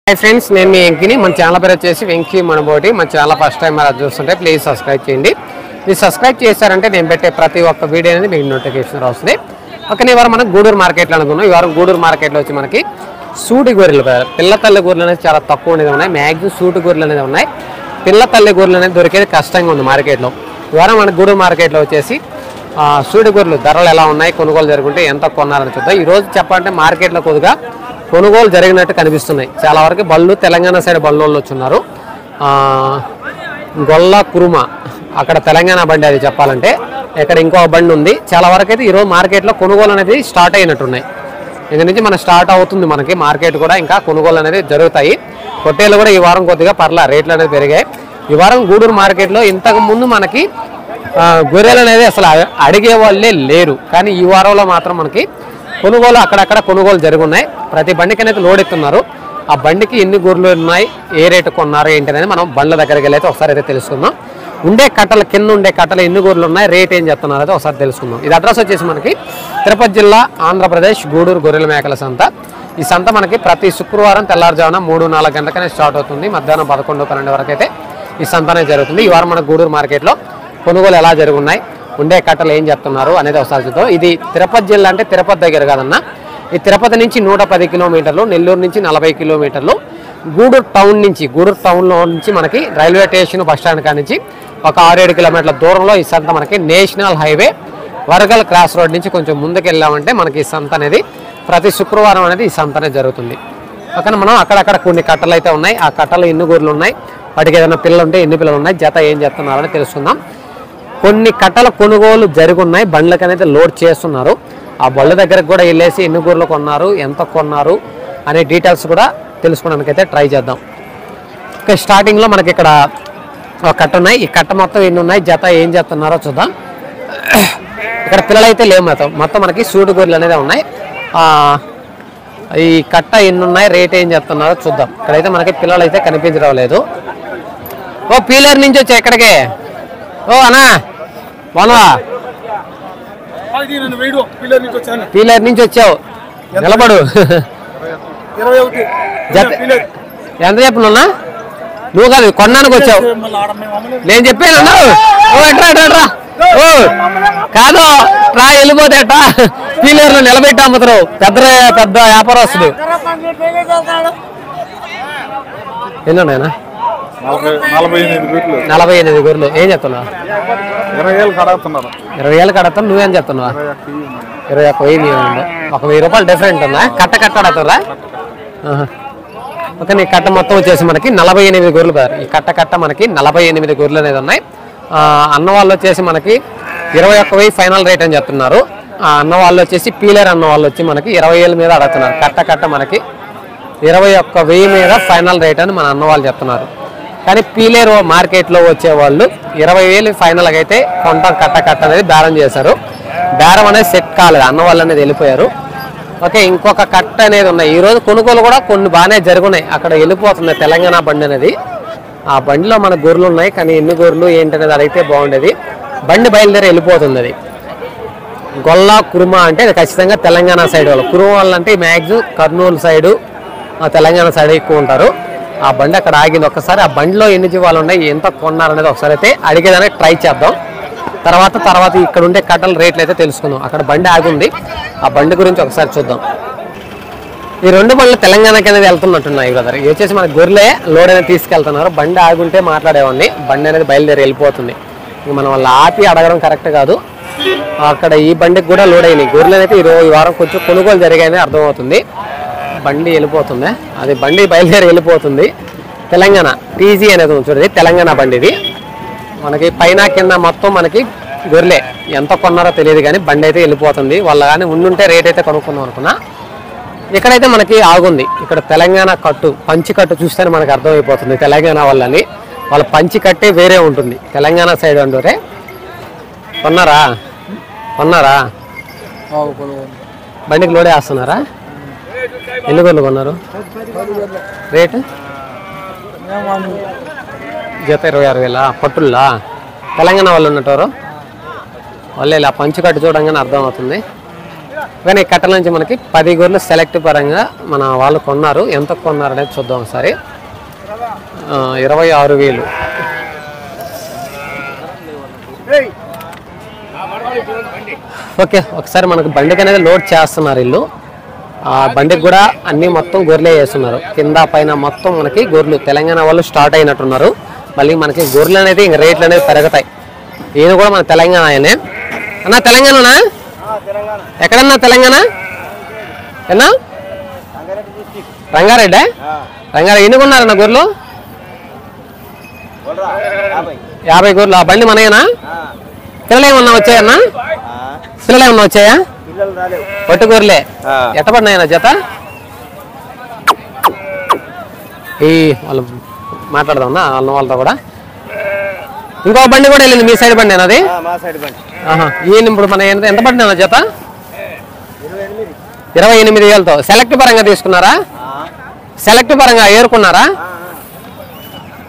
Hi friends నేను మీ వెంకిని మన channel పేరు వచ్చేసి వెంకి మనబోటి మన ఛానల్ ఫస్ట్ టైం అలా చూస్తుంటే ప్లీజ్ సబ్స్క్రైబ్ చేయండి మీరు సబ్స్క్రైబ్ చేశారంటే నేను పెట్టే ప్రతి ఒక్క వీడియో అనేది మీకు నోటిఫికేషన్ వస్తుంది ఓకే ఈ వారం మనం గూడూరు మార్కెట్ లో అనుకున్నాం ఈ వారం గూడూరు మార్కెట్ లో వచ్చి మనకి సూటి గొర్రెలు పిల్ల తల్లి గొర్రెలు అనేది చాలా తక్కువ అనేది ఉన్నాయి మ్యాక్సిమం సూటి గొర్రెలు అనేది ఉన్నాయి పిల్ల తల్లి గొర్రెలు అనేది దొరికేది కష్టంగా ఉంది మార్కెట్ లో ఈ వారం మన గూడూరు మార్కెట్ లో వచ్చేసి సూటి గొర్రెలు ధరలు ఎలా ఉన్నాయి కొనుగోలు జరుగుతుంటే ఎంత కొన్నారని చూద్దాం ఈ రోజు చెప్పాలంటే మార్కెట్ లో కొద్దిగా కొనుగోలు జరిగినట్టు కనిపిస్తున్నాయి చాలా వరకు బళ్ళు తెలంగాణ సైడ్ బళ్ళోళ్ళు వచ్చున్నారు గొల్ల కురుమ అక్కడ తెలంగాణ బండి అది చెప్పాలంటే ఇక్కడ ఇంకో బండి ఉంది చాలా వరకు అయితే ఈరోజు మార్కెట్లో కొనుగోలు అనేది స్టార్ట్ అయినట్టున్నాయి ఇక్కడ నుంచి మన స్టార్ట్ అవుతుంది మనకి మార్కెట్ కూడా ఇంకా కొనుగోలు అనేది జరుగుతాయి పొట్టేలు కూడా ఈ వారం కొద్దిగా పర్లా రేట్లు అనేది పెరిగాయి ఈ వారం గూడూరు మార్కెట్లో ఇంతకు ముందు మనకి గొర్రెలు అనేది అసలు అడిగే వాళ్ళే లేరు కానీ ఈ వారంలో మాత్రం మనకి కొనుగోలు అక్కడక్కడ కొనుగోలు జరుగున్నాయి ప్రతి బండికి అనేది లోడ్ ఎత్తున్నారు ఆ బండికి ఎన్ని గొర్రెలు ఉన్నాయి ఏ రేటు కొన్నారు ఏంటి అనేది మనం బండ్ల దగ్గరికి వెళ్ళి అయితే ఒకసారి అయితే తెలుసుకుందాం ఉండే కట్టల కింద ఉండే కట్టలు ఎన్ని గొర్రెలు ఉన్నాయి రేట్ ఏం చెప్తున్నారు అయితే ఒకసారి తెలుసుకుందాం ఇది అడ్రస్ వచ్చేసి మనకి తిరుపతి జిల్లా ఆంధ్రప్రదేశ్ గూడూరు గొర్రెల మేకల సంత ఈ సంత మనకి ప్రతి శుక్రవారం తెల్లారుజామున 3-4 గంటలకనే స్టార్ట్ అవుతుంది మధ్యాహ్నం 11-12 వరకు అయితే ఈ సంత అనేది జరుగుతుంది ఈ వారం మన గూడూరు మార్కెట్లో కొనుగోలు ఎలా జరుగున్నాయి ఉండే కట్టలు ఏం చెప్తున్నారు అనేది ఒకసారి చూద్దాం ఇది తిరుపతి జిల్లా అంటే తిరుపతి దగ్గర కాదన్న ఈ తిరుపతి నుంచి 110 కిలోమీటర్లు నెల్లూరు నుంచి 40 కిలోమీటర్లు గూడూరు టౌన్లో నుంచి మనకి రైల్వే స్టేషన్ బస్ స్టాండ్ కాడి నుంచి ఒక 6-7 కిలోమీటర్ల దూరంలో ఈ సంత మనకి నేషనల్ హైవే వరగల్ క్రాస్ రోడ్ నుంచి కొంచెం ముందుకు వెళ్ళామంటే మనకి ఈ సంత అనేది ప్రతి శుక్రవారం అనేది ఈ సంత అనేది జరుగుతుంది అక్కడ మనం అక్కడక్కడ కొన్ని కట్టలు అయితే ఉన్నాయి ఆ కట్టలు ఎన్ని గొర్రెలు ఉన్నాయి వాటికి ఏదైనా పిల్లలు ఉంటే ఎన్ని పిల్లలు ఉన్నాయి జత ఏం చేస్తున్నారని తెలుసుకుందాం కొన్ని కట్టల కొనుగోలు జరుగున్నాయి బండ్లకి అనేది లోడ్ చేస్తున్నారు ఆ బళ్ళ దగ్గరకు కూడా వెళ్ళేసి ఎన్ని గొర్రెలు కొన్నారు ఎంత కొన్నారు అనే డీటెయిల్స్ కూడా తెలుసుకోవడానికి అయితే ట్రై చేద్దాం ఓకే స్టార్టింగ్లో మనకి ఇక్కడ ఒక కట్ట ఉన్నాయి ఈ కట్ట మొత్తం ఎన్ని ఉన్నాయి జత ఏం చేస్తున్నారో చూద్దాం ఇక్కడ పిల్లలు అయితే లేవు మొత్తం మనకి సూటు గొర్రెలు అనేది ఉన్నాయి ఈ కట్ట ఎన్ని ఉన్నాయి రేట్ ఏం చెప్తున్నారో చూద్దాం ఇక్కడైతే మనకి పిల్లలు అయితే కనిపించడం లేదు ఓ పీలర్ నుంచి వచ్చా ఎక్కడికే ఓ అన్నా బాగున్నావా పీలర్ నుంచి వచ్చావు నిలబడు ఎంత చెప్పనున్నా నువ్వు కాదు కొన్నానికి వచ్చావు నేను చెప్పాను ఓ ఎట్రా ఓ కాదు ట్రా వెళ్ళిపోతే ఎట్టా పీలర్లో నిలబెట్టి అమ్ముతారు పెద్ద వ్యాపారస్తుడు ఎన్ని ఉన్నాయన్నా 48 గొర్రెలు ఏం చెప్తున్నావు 20,000 కడతాను నువ్వేం చెప్తున్నావా 21,000 ఒక 1000 రూపాయలు డిఫరెంట్ ఉందా కట్ట అడుగుతారా ఓకే నీ కట్ట మొత్తం వచ్చేసి మనకి 48 గొర్రెలు ఈ కట్ట మనకి 48 గొర్రెలు అనేది ఉన్నాయి అన్న వాళ్ళు వచ్చేసి మనకి 21,000 ఫైనల్ రేట్ అని చెప్తున్నారు అన్న వాళ్ళు వచ్చేసి పీలర్ అన్న వాళ్ళు వచ్చి మనకి 20,000 మీద అడుగుతున్నారు కట్ట మనకి 21,000 మీద ఫైనల్ రేట్ అని మన అన్న వాళ్ళు చెప్తున్నారు కానీ పీలేరు మార్కెట్లో వచ్చేవాళ్ళు 20,000 ఫైనల్గా అయితే కొంటాం కట్ట అనేది బేరం చేశారు బేరం అనేది సెట్ కాలేదు అన్న వాళ్ళు అనేది వెళ్ళిపోయారు ఓకే ఇంకొక కట్ట అనేది ఉన్నాయి ఈరోజు కొనుగోలు కూడా కొన్ని బాగానే జరుగున్నాయి అక్కడ వెళ్ళిపోతుంది తెలంగాణ బండి అనేది ఆ బండిలో మన గొర్రెలు ఉన్నాయి కానీ ఎన్ని గొర్రెలు ఏంటనేది అడిగితే బాగుండేది బండి బయలుదేరి వెళ్ళిపోతుంది అది గొల్ల కురుమ అంటే అది ఖచ్చితంగా తెలంగాణ సైడ్ వాళ్ళు కురుమ వాళ్ళు అంటే maximum Kurnool side Telangana side ఎక్కువ ఉంటారు ఆ బండి అక్కడ ఆగింది ఒకసారి ఆ బండిలో ఎన్ని జీవాలు ఉన్నాయి ఎంత కొన్నారనేది ఒకసారి అయితే అడిగేదానికి ట్రై చేద్దాం తర్వాత ఇక్కడ ఉండే కట్టల రేట్లు అయితే తెలుసుకుందాం అక్కడ బండి ఆగింది ఆ బండి గురించి ఒకసారి చూద్దాం ఈ రెండు బండ్లు తెలంగాణకి అనేది వెళ్తున్నట్టున్నాయి బ్రదర్ ఇవి వచ్చేసి మన గొర్రెలే లోడ్ అనేది తీసుకెళ్తున్నారు బండి ఆగుంటే మాట్లాడేవాడిని బండి అనేది బయలుదేరి వెళ్ళిపోతుంది ఇంక మనం వాళ్ళు ఆపి అడగడం కరెక్ట్ కాదు అక్కడ ఈ బండికి కూడా లోడ్ అయినాయి గొర్రెలు అయితే ఈ వారం కొంచెం కొనుగోలు జరిగాయని అర్థమవుతుంది బండి వెళ్ళిపోతుంది అది బండి బయలుదేరి వెళ్ళిపోతుంది తెలంగాణ టీజీ అనేది చూడండి తెలంగాణ బండి ఇది మనకి పైన కింద మొత్తం మనకి గొర్రెలే ఎంత కొన్నారో తెలియదు కానీ బండి అయితే వెళ్ళిపోతుంది వాళ్ళ కానీ ఉండుంటే రేట్ అయితే కొనుక్కుందాం అనుకున్నా ఇక్కడైతే మనకి ఆగుంది ఇక్కడ తెలంగాణ పంచి కట్టు చూస్తేనే మనకు అర్థమైపోతుంది తెలంగాణ వాళ్ళని వాళ్ళ పంచి కట్టే వేరే ఉంటుంది తెలంగాణ సైడ్ అంటే కొన్నారా బండికి లోడే వేస్తున్నారా ఎన్ని గొర్రెలు కొన్నారు రేటు జత 26,000 పట్టుల్లా తెలంగాణ వాళ్ళు ఉన్నట్టు వాళ్ళే ఇలా పంచి కట్టు చూడంగానే అర్థమవుతుంది కానీ కట్టల నుంచి మనకి 10 గొర్రెలు సెలెక్ట్ పరంగా మన వాళ్ళు కొన్నారు. ఎంత కొన్నారు అనేది చూద్దాం ఒకసారి. 26,000. ఓకే, ఒకసారి మనకు బండికి అనేది లోడ్ చేస్తున్నారు వీళ్ళు. ఆ బండికి కూడా అన్ని మొత్తం గొర్రెలే వేస్తున్నారు. కింద పైన మొత్తం మనకి గొర్రెలు. తెలంగాణ వాళ్ళు స్టార్ట్ అయినట్టున్నారు. మళ్ళీ మనకి గొర్రెలు అనేది ఇంక రేట్లు అనేది పెరుగుతాయి. ఈయన కూడా మన తెలంగాణ ఆయనే. అన్నా తెలంగాణనా? ఎక్కడన్నా తెలంగాణ? ఏనా రంగారెడ్డి? రంగారెడ్డి. ఎన్ని కొన్నారన్న గొర్రెలు? 50 గొర్రెలు. ఆ బండి మనయేనా? పిల్లలు ఏమన్నా వచ్చాయన్నా? పిల్లలు ఏమన్నా వచ్చాయా? పట్టు గొర్రెలే. ఎట్ట పడినాయన్న జత? ఈ వాళ్ళు మాట్లాడదామన్నా అన్న వాళ్ళతో కూడా. ఇంకో బండి కూడా వెళ్ళింది మీ సైడ్ బండి అది? ఈయన ఇప్పుడు మన ఎంత పడినా జత? 28,000తో. సెలెక్ట్ పరంగా తీసుకున్నారా? సెలెక్ట్ పరంగా ఏరుకున్నారా?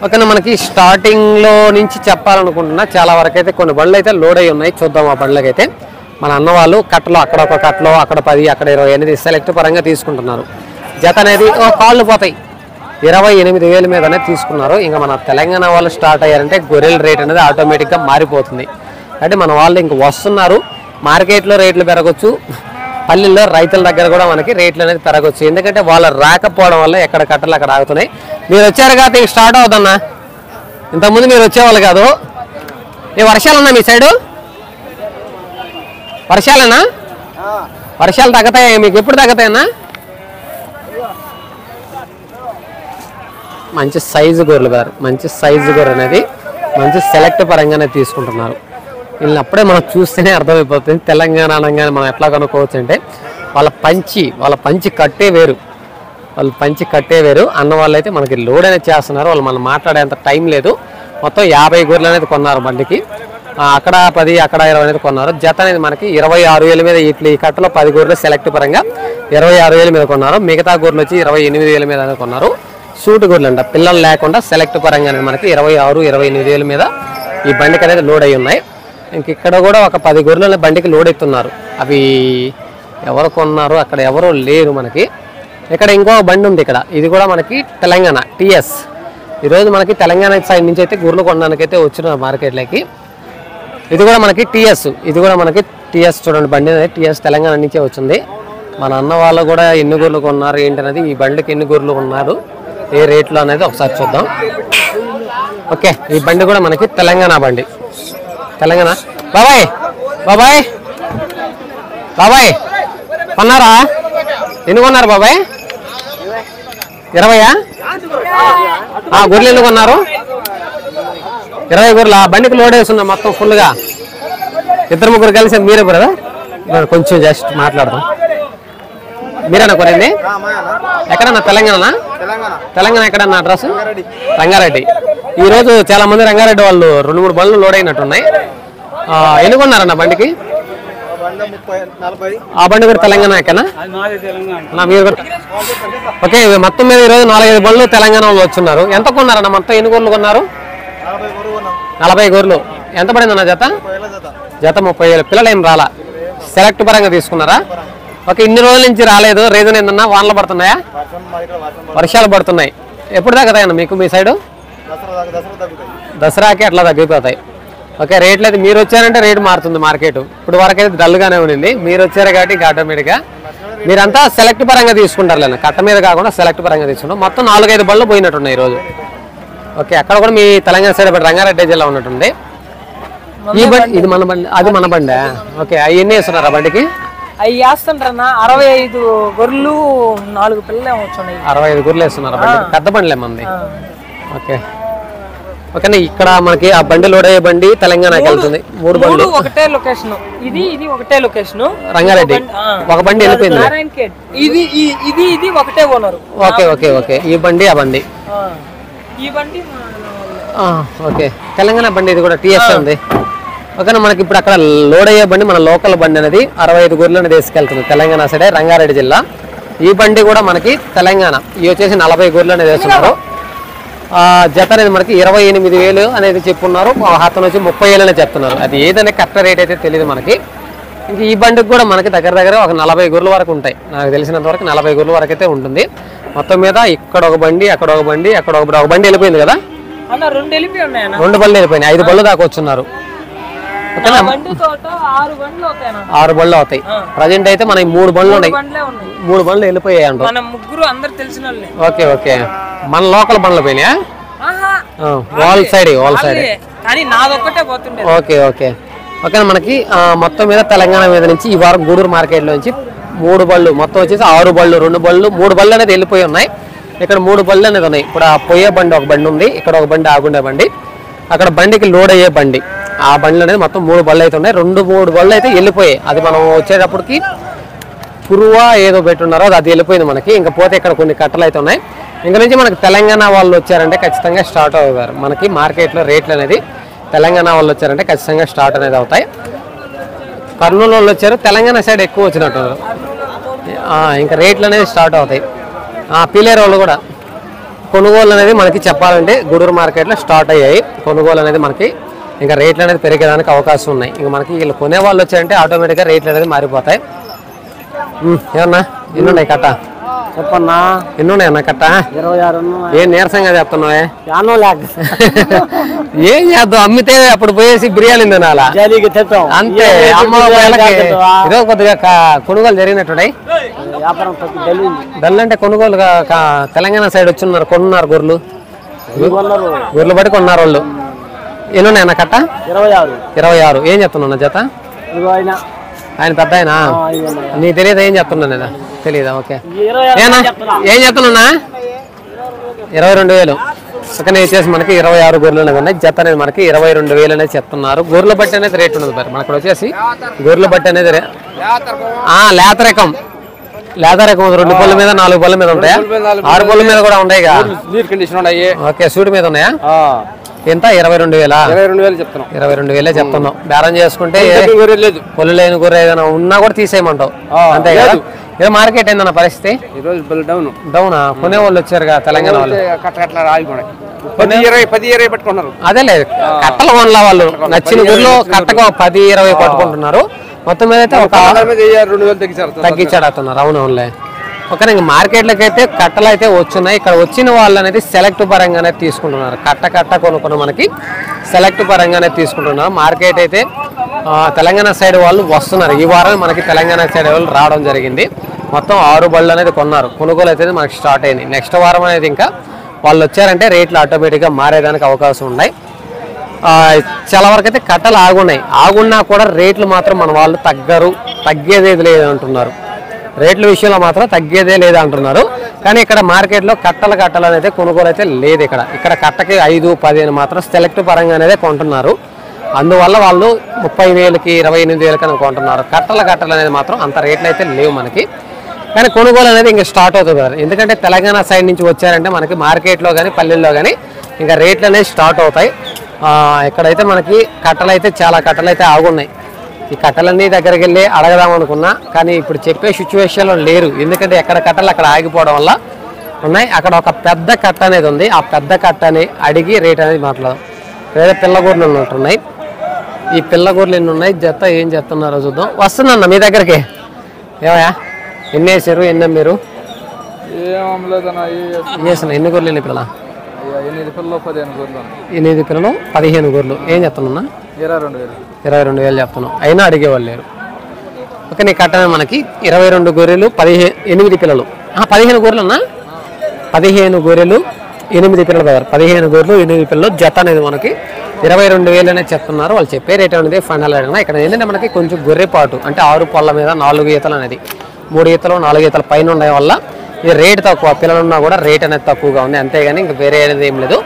ఓకేనా. మనకి స్టార్టింగ్లో నుంచి చెప్పాలనుకుంటున్నా, చాలా వరకు అయితే కొన్ని బండ్లు అయితే లోడ్ అయ్యి ఉన్నాయి. చూద్దాం ఆ బండ్లకైతే. మన అన్న వాళ్ళు కట్టలో అక్కడ ఒక కట్టలో అక్కడ 10 అక్కడ 20 అనేది సెలెక్ట్ పరంగా తీసుకుంటున్నారు. జత అనేది కాళ్ళు పోతాయి. 28,000 మీదనే తీసుకున్నారు. ఇంకా మన తెలంగాణ వాళ్ళు స్టార్ట్ అయ్యారంటే గొర్రెల రేట్ అనేది ఆటోమేటిక్గా మారిపోతుంది. అంటే మన వాళ్ళు ఇంక వస్తున్నారు. మార్కెట్లో రేట్లు పెరగచ్చు, పల్లెల్లో రైతుల దగ్గర కూడా మనకి రేట్లు అనేది పెరగచ్చు. ఎందుకంటే వాళ్ళు రాకపోవడం వల్ల ఎక్కడ కట్టలు అక్కడ ఆగుతున్నాయి. మీరు వచ్చారు కాబట్టి ఇంక స్టార్ట్ అవుతుందన్నా. ఇంతకుముందు మీరు వచ్చేవాళ్ళు కాదు. ఏ వర్షాలన్నా మీ సైడు? వర్షాలేనా? వర్షాలు తగ్గుతాయా మీకు? ఎప్పుడు తగ్గుతాయన్నా? మంచి సైజు గొర్రెలు గారు, మంచి సైజు గొర్రె అనేది మంచి సెలెక్ట్ పరంగానే తీసుకుంటున్నారు. వీళ్ళని అప్పుడే మనం చూస్తేనే అర్థమైపోతుంది తెలంగాణ అనగానే మనం ఎట్లా కనుక్కోవచ్చు అంటే వాళ్ళ పంచి కట్టే వేరు. వాళ్ళు పంచి కట్టే వేరు. అన్న వాళ్ళు అయితే మనకి లోడ్ అనేది చేస్తున్నారు. వాళ్ళు మనం మాట్లాడేంత టైం లేదు. మొత్తం 50 గొర్రెలు అనేది కొన్నారు బండికి. అక్కడ 10 అక్కడ 20 అనేది కొన్నారు. జత అనేది మనకి 26,000 మీద. ఈ కట్టలో 10 గొర్రెలు సెలెక్ట్ పరంగా 26,000 మీద కొన్నారు. మిగతా గొర్రెలు వచ్చి 28,000 మీద అనేది కొన్నారు. సూట్ గొర్రెలు అంట, పిల్లలు లేకుండా సెలెక్ట్ పరంగా అనేది మనకి 26,000-28,000 మీద ఈ బండికి అనేది లోడ్ అయ్యి ఉన్నాయి. ఇంక ఇక్కడ కూడా ఒక 10 గొర్రెలు బండికి లోడ్ ఎత్తున్నారు. అవి ఎవరు కొన్నారు? అక్కడ ఎవరు లేరు మనకి. ఇక్కడ ఇంకో బండి ఉంది ఇక్కడ. ఇది కూడా మనకి తెలంగాణ టీఎస్. ఈరోజు మనకి తెలంగాణ సైడ్ నుంచి అయితే గొర్రెలు కొనడానికి అయితే వచ్చిన మార్కెట్లోకి. ఇది కూడా మనకి టీఎస్. ఇది కూడా మనకి టీఎస్ చూడండి బండి అనేది టీఎస్ తెలంగాణ నుంచే వచ్చింది. మన అన్న వాళ్ళు కూడా ఎన్ని గొర్రెలు కొన్నారు ఏంటనేది, ఈ బండికి ఎన్ని గొర్రెలు కొన్నారు, ఏ రేట్లో అనేది ఒకసారి చూద్దాం. ఓకే, ఈ బండి కూడా మనకి తెలంగాణ బండి. తెలంగాణ. బాబాయ్ బాబాయ్ బాబాయ్ కొన్నారా? ఎన్ని కొన్నారు బాబాయ్? 20? గొర్రెలు ఎన్ని కొన్నారు? 20 గొర్రెలు. ఆ బండికి లోడ్ వేస్తున్నా మొత్తం ఫుల్గా. 2-3 కలిసి మీరే బ్రదర్? కొంచెం జస్ట్ మాట్లాడదాం. మీరేనా కొనింది? ఎక్కడన్నా తెలంగాణ? తెలంగాణ ఎక్కడన్నా అడ్రస్? రంగారెడ్డి. ఈరోజు చాలా మంది రంగారెడ్డి వాళ్ళు 2-3 బండ్లు లోడ్ అయినట్టున్నాయి. ఎన్ని కొన్నారన్న బండికి? ఆ బండి కూడా తెలంగాణ ఎక్కనా? మీరు కూడా? ఓకే, మొత్తం మీద ఈరోజు 4-5 బండ్లు తెలంగాణ వాళ్ళు వచ్చున్నారు. ఎంత కొన్నారన్న మొత్తం? ఎన్ని గొర్రెలు కొన్నారు? 40 గొర్రెలు. ఎంత పడిందన్న జత? జత 30,000. పిల్లలు ఏం రాలా? సెలెక్ట్ పరంగా తీసుకున్నారా? ఓకే, ఇన్ని రోజుల నుంచి రాలేదు. రీజన్ ఏంటన్నా? వానలు పడుతున్నాయా? వర్షాలు పడుతున్నాయి. ఎప్పుడు తగ్గుతాయన్న మీకు మీ సైడు? దసరాకి అట్లా తగ్గిపోతాయి. ఓకే, రేట్లు అయితే మీరు వచ్చారంటే రేటు మారుతుంది మార్కెట్. ఇప్పుడు వరకు అయితే డల్గానే ఉండింది. మీరు వచ్చారు కాబట్టి ఆటోమేటిక్గా మీరంతా సెలెక్ట్ పరంగా తీసుకుంటారు. లేదా కట్ట మీద కాకుండా సెలెక్ట్ పరంగా తీసుకుంటాం. మొత్తం 4-5 బండ్లు పోయినట్టున్నాయి ఈరోజు. ఓకే, అక్కడ కూడా మీ తెలంగాణ సైడ్ రంగారెడ్డి జిల్లా ఉన్నట్టుంది. ఈ బండి ఇది మన బండి, అది మన బండి. ఓకే, అవి ఎన్ని వేస్తున్నారు ఆ బండికి? అవి వేస్తుంటారన్నా 65 గొర్రెలు 4 పిల్లలు వచ్చున్నాయి. 65 గొర్రెలు వేస్తున్నారు బండి. పెద్ద బండిలే మంది. ఓకే ఓకేనా. ఇక్కడ మనకి ఆ బండి లోడ్ అయ్యే బండి తెలంగాణకి వెళ్తుంది. 3 బండ్లు ఒకటే లొకేషన్. ఇది ఒకటే లొకేషన్ రంగారెడ్డి. ఒక బండి వెళ్ళిపోయింది. ఇది ఒకటే ఓనరు. Okay okay okay. ఈ బండి ఆ బండి ఈ బండి ఓకే తెలంగాణ బండి. ఇది కూడా టీఎస్ ఉంది. ఓకేనా. మనకి ఇప్పుడు అక్కడ లోడ్ అయ్యే బండి మన లోకల్ బండి అనేది 65 గొర్రెలు అనేది తీసుకెళ్తుంది తెలంగాణ సైడ్ రంగారెడ్డి జిల్లా. ఈ బండి కూడా మనకి తెలంగాణ. ఇవి వచ్చేసి 40 గొర్రెలు అనేది వేస్తున్నారు. జత అనేది మనకి 28,000 అనేది చెప్పున్నారు. అతను వచ్చి 30,000 అనే చెప్తున్నారు. అది ఏదైనా కరెక్ట్ రేట్ అయితే తెలియదు మనకి. ఇంక ఈ బండికి కూడా మనకి దగ్గర దగ్గర ఒక 40 గొర్రెల వరకు ఉంటాయి. నాకు తెలిసినంత వరకు 40 గొర్రెల వరకు అయితే ఉంటుంది. మొత్తం మీద ఇక్కడ ఒక బండి, అక్కడ ఒక బండి, అక్కడ ఒక బండి వెళ్ళిపోయింది కదా, 2 బళ్ళు వెళ్ళిపోయినాయి. 5 బళ్ళు దాకా వచ్చున్నారు. 6 బళ్ళు అవుతాయి. ప్రజెంట్ అయితే మనకి 3 బండ్లు ఉన్నాయి. 3 బండ్లు వెళ్ళిపోయాయి అంట. ఓకే ఓకే, మన లోకల్ బండ్లు పోయినాయా? Wall side okay okay okay. మనకి మొత్తం మీద తెలంగాణ మీద నుంచి ఈ వారం గూడూరు మార్కెట్ లో నుంచి 3 బళ్ళు, మొత్తం వచ్చేసి 6 బళ్ళు, 2 బళ్ళు, 3 బళ్ళు అనేది వెళ్ళిపోయి ఉన్నాయి. ఇక్కడ 3 బళ్ళు అనేది ఉన్నాయి. ఇప్పుడు ఆ పోయే బండి ఒక బండి ఉంది, ఇక్కడ ఒక బండి ఆగుండే బండి, అక్కడ బండికి లోడ్ అయ్యే బండి, ఆ బండ్లు అనేది మొత్తం 3 బళ్ళు అయితే ఉన్నాయి. 2-3 బళ్ళు అయితే వెళ్ళిపోయాయి. అది మనం వచ్చేటప్పటికి పురువా ఏదో పెట్టున్నారో అది వెళ్ళిపోయింది మనకి. ఇంకా పోతే ఇక్కడ కొన్ని కట్టలు అయితే ఉన్నాయి. ఇంకా నుంచి మనకి తెలంగాణ వాళ్ళు వచ్చారంటే ఖచ్చితంగా స్టార్ట్ అవుతారు. మనకి మార్కెట్లో రేట్లు అనేది తెలంగాణ వాళ్ళు వచ్చారంటే ఖచ్చితంగా స్టార్ట్ అనేది అవుతాయి. కర్నూలు వాళ్ళు వచ్చారు, తెలంగాణ సైడ్ ఎక్కువ వచ్చినట్టు. ఇంకా రేట్లు అనేది స్టార్ట్ అవుతాయి. పీలేరు వాళ్ళు కూడా కొనుగోలు అనేది మనకి చెప్పాలంటే గూడూరు మార్కెట్లో స్టార్ట్ అయ్యాయి. కొనుగోలు అనేది మనకి ఇంకా రేట్లు అనేది పెరిగేదానికి అవకాశం ఉన్నాయి. ఇంకా మనకి వీళ్ళు కొనే వాళ్ళు వచ్చారంటే ఆటోమేటిక్గా రేట్లు అనేది మారిపోతాయి. ఏమన్నా ఎన్నున్నాయి కట్ట? చెప్పన్నా, ఎన్నున్నాయన్నా కట్ట? 26. ఏం నీరసంగా చెప్తున్నావే? ఏం చేద్దాం, అమ్మితే అప్పుడు పోయేసి బిర్యానీ తినాలా అంతే. అమ్మ ఇదో కొద్దిగా కొనుగోలు జరిగినట్టున్నాయి. డల్ అంటే కొనుగోలు తెలంగాణ సైడ్ వచ్చిన్నారు, కొన్నారు గొర్రెలు బట్టి కొన్నారు వాళ్ళు. ఎన్నున్నాయన్న కట్ట? 26. ఏం చెప్తున్నా జత? ఆయన పెద్ద ఆయన నీకు తెలియదా? ఏం చెప్తున్నా నేను తెలియదా? ఓకే ఏం చెప్తున్నా? 22,000. ఓకే, వచ్చేసి మనకి 26 గొర్రెలు అనేది ఉన్నాయి. జత అనేది మనకి 22,000 అనేది చెప్తున్నారు. గొర్రెల బట్టి అనేది రేట్ ఉండదు మరి మనకు వచ్చేసి. గొర్రెల బట్టి అనేది లేత రకం 2 పళ్ళ మీద 4 పళ్ళ మీద ఉంటాయా? 6 పళ్ళ మీద కూడా ఉంటాయి. ఓకే, సూడి మీద ఉన్నాయా? ఎంత? 22,000 చెప్తున్నాం. 22,000 చెప్తున్నాం. బేరం చేసుకుంటే పొల్లు లేని గొర్రె ఏదైనా ఉన్నా కూడా తీసేయమంటావు అంతే కదా? ఏదో మార్కెట్ ఏందన్న పరిస్థితి? డౌనా? కొనే వాళ్ళు వచ్చారు కదా తెలంగాణ వాళ్ళు, అదే లేదు కట్టలు కొనలా వాళ్ళు. నచ్చిన గొర్రెలు కట్టగా 10-20 పట్టుకుంటున్నారు. మొత్తం మీద అయితే ఒక 2,000 తగ్గించాడుతున్నారు. అవునవునులే. ఓకే, ఇంకా మార్కెట్లోకి అయితే కట్టలు అయితే వచ్చున్నాయి. ఇక్కడ వచ్చిన వాళ్ళు అనేది సెలెక్ట్ పరంగానే తీసుకుంటున్నారు. కట్ట కొనుక్కున్న మనకి సెలెక్ట్ పరంగానే తీసుకుంటున్నారు. మార్కెట్ అయితే తెలంగాణ సైడ్ వాళ్ళు వస్తున్నారు. ఈ వారం మనకి తెలంగాణ సైడ్ వాళ్ళు రావడం జరిగింది. మొత్తం 6 బళ్ళు అనేది కొన్నారు. కొనుగోలు అయితే మనకి స్టార్ట్ అయింది. నెక్స్ట్ వారం అనేది ఇంకా వాళ్ళు వచ్చారంటే రేట్లు ఆటోమేటిక్గా మారేదానికి అవకాశం ఉన్నాయి. చాలా వరకు అయితే కట్టలు ఆగున్నా కూడా రేట్లు మాత్రం మన వాళ్ళు తగ్గేదేది లేదు అంటున్నారు. రేట్ల విషయంలో మాత్రం తగ్గేదే లేదా అంటున్నారు. కానీ ఇక్కడ మార్కెట్లో కట్టలు అనేది కొనుగోలు అయితే లేదు. ఇక్కడ కట్టకి 5-15 మాత్రం సెలెక్ట్ పరంగా అనేది కొంటున్నారు. అందువల్ల వాళ్ళు 30,000కి 28,000కి అని కొంటున్నారు. కట్టలు అనేది మాత్రం అంత రేట్లు అయితే లేవు మనకి. కానీ కొనుగోలు అనేది ఇంకా స్టార్ట్ అవుతుంది కదా, ఎందుకంటే తెలంగాణ సైడ్ నుంచి వచ్చారంటే మనకి మార్కెట్లో కానీ పల్లెల్లో కానీ ఇంకా రేట్లు అనేది స్టార్ట్ అవుతాయి. ఇక్కడైతే మనకి చాలా కట్టలు అయితే ఆగున్నాయి. ఈ కట్టలన్నీ దగ్గరికి వెళ్ళి అడగదాం అనుకున్నా కానీ ఇప్పుడు చెప్పే సిచ్యువేషన్లో లేరు. ఎందుకంటే ఎక్కడ కట్టలు అక్కడ ఆగిపోవడం వల్ల ఉన్నాయి. అక్కడ ఒక పెద్ద కట్ట అనేది ఉంది. ఆ పెద్ద కట్టని అడిగి రేట్ అనేది మాట్లాడదాం. వేరే పిల్లగూరలు ఉన్నట్టున్నాయి. ఈ పిల్లగూరలు ఎన్ని ఉన్నాయి, జత ఏం చెప్తున్నారో చూద్దాం. వస్తున్నా మీ దగ్గరికి. ఏమయ్యా ఎన్ని వేసారు, ఎన్ని అమ్మారు? ఎన్ని గొర్రెలు ఎన్ని పిల్లల? 8 పిల్లలు 15 గొర్రెలు. ఏం చెప్తున్నా? 22,000 చెప్తున్నాం. అయినా అడిగేవాళ్ళు లేరు. ఓకే, నీ కట్టనే మనకి 22 గొర్రెలు 8 పిల్లలు. 15 గొర్రెలు అన్నా? 15 గొర్రెలు 8 పిల్లలు కదా. 15 గొర్రెలు 8 పిల్లలు జత అనేది మనకి 22,000 అనేది చెప్తున్నారు. వాళ్ళు చెప్పే రేట్ అనేది ఫైనల్ అడిగినా. ఇక్కడ ఏంటంటే మనకి కొంచెం గొర్రెపాటు అంటే 6 పళ్ళ మీద 4 ఈతలు అనేది 3 ఈతలు 4 ఈతలు పైన ఉండడం వల్ల ఈ రేటు తక్కువ. పిల్లలున్నా కూడా రేట్ అనేది తక్కువగా ఉంది. అంతేగాని ఇంకా వేరే అనేది ఏం లేదు.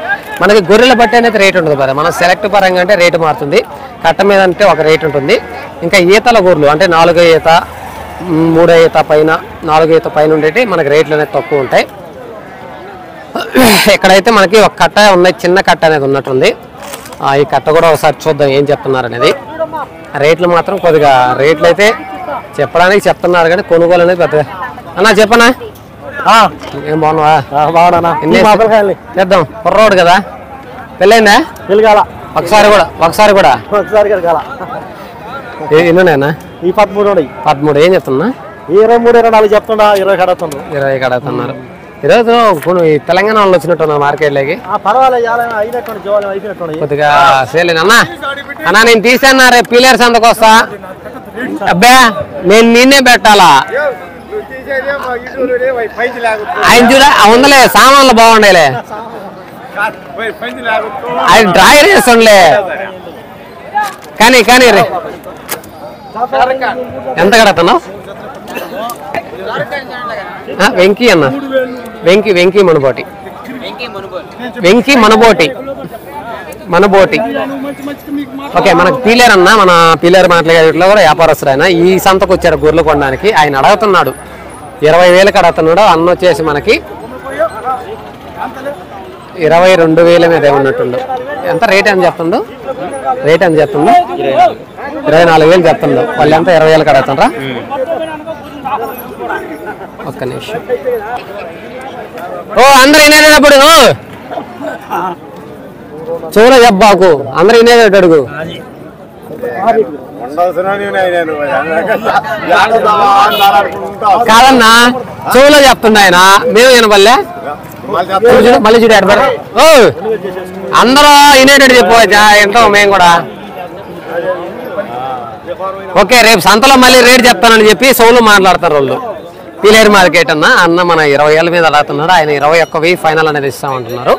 మనకి గొర్రెల బట్టి అనేది రేట్ ఉంటుంది కదా. మనం సెలెక్ట్ పరంగా అంటే రేటు మారుతుంది. కట్ట మీద అంటే ఒక రేట్ ఉంటుంది. ఇంకా ఈతల గొర్రెలు అంటే 4 ఈత 3 ఈత పైన 4 ఈత పైన ఉండేటి మనకి రేట్లు అనేది తక్కువ ఉంటాయి. ఇక్కడైతే మనకి ఒక కట్ట ఉన్నాయి, చిన్న కట్ట అనేది ఉన్నట్టుంది. ఈ కట్ట కూడా ఒకసారి చూద్దాం ఏం చెప్తున్నారు అనేది. రేట్లు మాత్రం కొద్దిగా రేట్లు అయితే చెప్పడానికి చెప్తున్నారు కానీ కొనుగోలు అనేది పెద్ద. అన్నా చెప్పనా? ఏం బాగున్నావా? బాగున్నా. చేద్దాం. కుర్రోడు కదా, పెళ్ళైందా? పిల్లగాల ఒకసారి కూడా ఎన్నున్నాయన్నా? ఈ 13 ఉన్నాయి. 13 ఏం చెప్తున్నా? 23, 24 చెప్తున్నా. 20 కడుగుతుండ్రు. 20 కడుగుతున్నారు. ఈరోజు ఈ తెలంగాణ వాళ్ళు వచ్చినట్టున్నారు మార్కెట్లోకి. పర్వాలేదు, అయినట్టు జోలం అయిపోయినట్టు కొద్దిగా సేల్ అన్నా. అన్నా నేను తీసాను రేపు పీలేరు సంతకు వస్తా. అబ్బా నేను నిన్నే పెట్టాలా? ఆయన చూడ ఉందలే, సామాన్లు బాగుండేలే, ఆయన డ్రాయర్ చేస్తుండలే. కానీ కానీ రే ఎంత కడుతున్నావు? వెంకీ అన్న, వెంకీ మనబోటి, మనబోటి. ఓకే, మనకు పీలేరు అన్న, మన పీలేరు మాట్లాడేట్లో కూడా వ్యాపారస్తుడు ఆయన. ఈ సంతకు వచ్చారు గొర్రెలు కొనడానికి. ఆయన అడుగుతున్నాడు 20,000కి అడుగుతున్నాడు. అన్న వచ్చేసి మనకి 22,000 మీద ఉన్నట్టుండు. ఎంత రేట్ అని చెప్తుండు? 24,000 చెప్తుండు. వాళ్ళు ఎంత 20,000కి అడుగుతుండ్రా? ఒక్క నిమిషం. ఓ అందరు వినేటప్పుడు చూడ చెప్పాకు, అందరు వినేటట్టు అడుగు. కాదన్నా, చెవులో చెప్తుండ ఆయన, మేము వినబల్లే. మళ్ళీ చూడు ఎడబడి. ఓ అందరూ వినేటట్టు చెప్పు, ఎంతో మేము కూడా. ఓకే, రేపు సంతలో మళ్ళీ రేట్ చెప్తానని చెప్పి సోలు మాట్లాడతారు వాళ్ళు. పీలేరు మార్కెట్ అన్న మన 20,000 మీద అడుగుతున్నాడు. ఆయన 21,000 ఫైనల్ అనేది ఇస్తామంటున్నారు.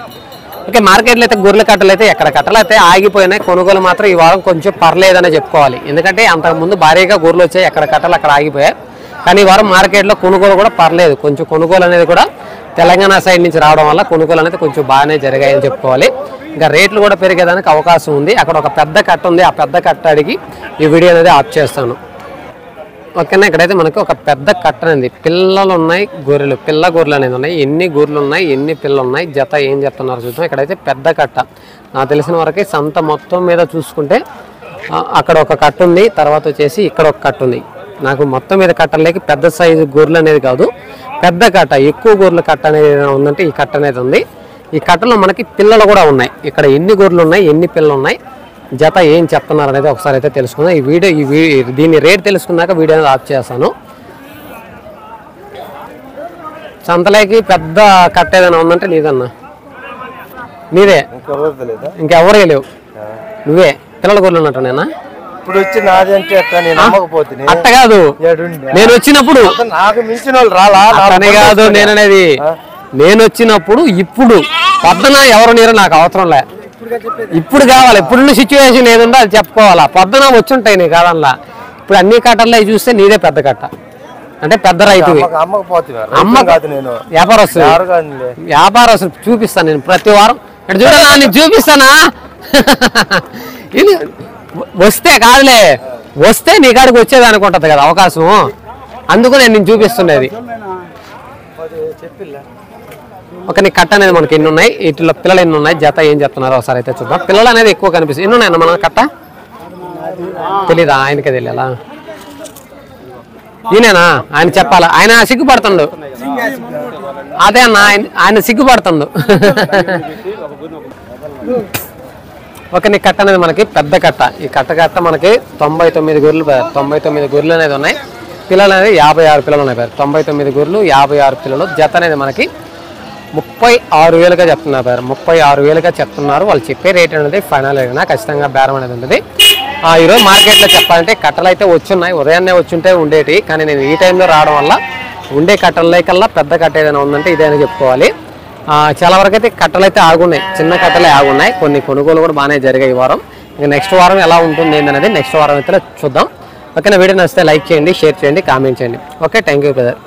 ఓకే, మార్కెట్లో అయితే గొర్రెల కట్టలు అయితే ఎక్కడ కట్టలు అయితే ఆగిపోయినాయి. కొనుగోలు మాత్రం ఈ వారం కొంచెం పర్లేదనే చెప్పుకోవాలి. ఎందుకంటే అంతకుముందు భారీగా గొర్రెలు వచ్చాయి, ఎక్కడ కట్టలు అక్కడ ఆగిపోయాయి. కానీ ఈ వారం మార్కెట్లో కొనుగోలు కూడా పర్లేదు. కొంచెం కొనుగోలు అనేది కూడా తెలంగాణ సైడ్ నుంచి రావడం వల్ల కొనుగోలు అనేది కొంచెం బాగానే జరిగాయని చెప్పుకోవాలి. ఇంకా రేట్లు కూడా పెరిగేదానికి అవకాశం ఉంది. అక్కడ ఒక పెద్ద కట్ట ఉంది, ఆ పెద్ద కట్ట అడిగి ఈ వీడియో అనేది ఆఫ్ చేస్తాను. ఓకేనా, ఇక్కడైతే మనకు ఒక పెద్ద కట్ట అనేది, పిల్లలు ఉన్నాయి, గొర్రెలు, పిల్ల గొర్రెలు అనేది ఉన్నాయి. ఎన్ని గొర్రెలు ఉన్నాయి, ఎన్ని పిల్లలు ఉన్నాయి, జత ఏం చెప్తున్నారు చూద్దాం. ఇక్కడైతే పెద్ద కట్ట, నాకు తెలిసిన వరకు సంత మొత్తం మీద చూసుకుంటే అక్కడ ఒక కట్ట ఉంది, తర్వాత వచ్చేసి ఇక్కడ ఒక కట్ట ఉంది. నాకు మొత్తం మీద కట్టలేక పెద్ద సైజు గొర్రెలు అనేది కాదు, పెద్ద కట్ట, ఎక్కువ గొర్రెల కట్ట అనేది ఉందంటే ఈ కట్ట అనేది ఉంది. ఈ కట్టలో మనకి పిల్లలు కూడా ఉన్నాయి. ఇక్కడ ఎన్ని గొర్రెలు ఉన్నాయి, ఎన్ని పిల్లలు ఉన్నాయి, జత ఏం చెప్తున్నారు అనేది ఒకసారి అయితే తెలుసుకుందాం. దీని రేట్ తెలుసుకున్నాక వీడియో అనేది ఆఫ్ చేస్తాను. సంతలోకి పెద్ద కట్ట ఏదైనా ఉందంటే నీదన్నా, నీదే, ఇంకెవరే లేవు, నువ్వే. పిల్లల గొర్రెలు ఉన్నట్టు నేనా? ఇప్పుడు వచ్చి నాది అంటే అట్ట కాదు, నేను వచ్చినప్పుడు నాకు మించిన వాళ్ళు రాలా అనే కాదు నేననేది. నేను వచ్చినప్పుడు ఇప్పుడు పొద్దున ఎవరు నీరు నాకు అవసరం లే, ఇప్పుడు కావాలి. ఇప్పుడున్న సిచ్యువేషన్ ఏదుందో అది చెప్పుకోవాలా. పొద్దున వచ్చుంటాయి నీ కాదల్లా. ఇప్పుడు అన్ని కట్టల్లో చూస్తే నీదే పెద్ద కట్ట, అంటే పెద్ద రైతువి. వ్యాపారస్తులు చూపిస్తాను నేను ప్రతి వారం. ఇక్కడ చూడాలా, నీకు చూపిస్తానా? ఇది వస్తే కాదులే, వస్తే నీ కాడికి వచ్చేది అనుకుంటుంది కదా అవకాశం, అందుకు నేను చూపిస్తుండేది. ఒక నీ కట్ట అనేది మనకి ఎన్ని ఉన్నాయి, వీటిలో పిల్లలు ఎన్ని ఉన్నాయి, జత ఏం చెప్తున్నారో ఒకసారి అయితే చూద్దాం. పిల్లలు అనేది ఎక్కువ కనిపిస్తుంది. ఎన్ని ఉన్నాయన్న మన కట్ట? తెలీదా? ఆయనకే తెలియాలా? ఈయనేనా ఆయన చెప్పాలా? ఆయన సిగ్గుపడుతుండు. అదే అన్న, ఆయన సిగ్గుపడుతుండు. ఓకే, నీ కట్ట అనేది మనకి పెద్ద కట్ట. ఈ కట్ట మనకి 99 గొర్రెలు, 99 గొర్రెలు అనేది ఉన్నాయి. పిల్లలు అనేది 56 పిల్లలు ఉన్నాయి. 99 గొర్రెలు, 56 పిల్లలు. జత అనేది మనకి 36,000గా చెప్తున్నారు. 36,000గా చెప్తున్నారు. వాళ్ళు చెప్పే రేట్ అనేది ఫైనల్ అయినా ఖచ్చితంగా బేరం అనేది ఉంటుంది. ఈరోజు మార్కెట్లో చెప్పాలంటే కట్టలు అయితే వచ్చున్నాయి, ఉదయాన్నే వచ్చుంటే ఉండేటి. కానీ నేను ఈ టైంలో రావడం వల్ల ఉండే కట్టలకల్లా పెద్ద కట్ట ఏదైనా ఉందంటే ఇదేనా చెప్పుకోవాలి. చాలా వరకు అయితే కట్టలు అయితే ఆగున్నాయి, చిన్న కట్టలే ఆగున్నాయి. కొన్ని కొనుగోలు కూడా బాగానే జరిగాయి ఈ వారం. ఇంకా నెక్స్ట్ వారం ఎలా ఉంటుంది ఏంటనేది నెక్స్ట్ వారం అయితే చూద్దాం. ఓకేనా, వీడియో నచ్చితే లైక్ చేయండి, షేర్ చేయండి, కామెంట్ చేయండి. Okay, thank you brother.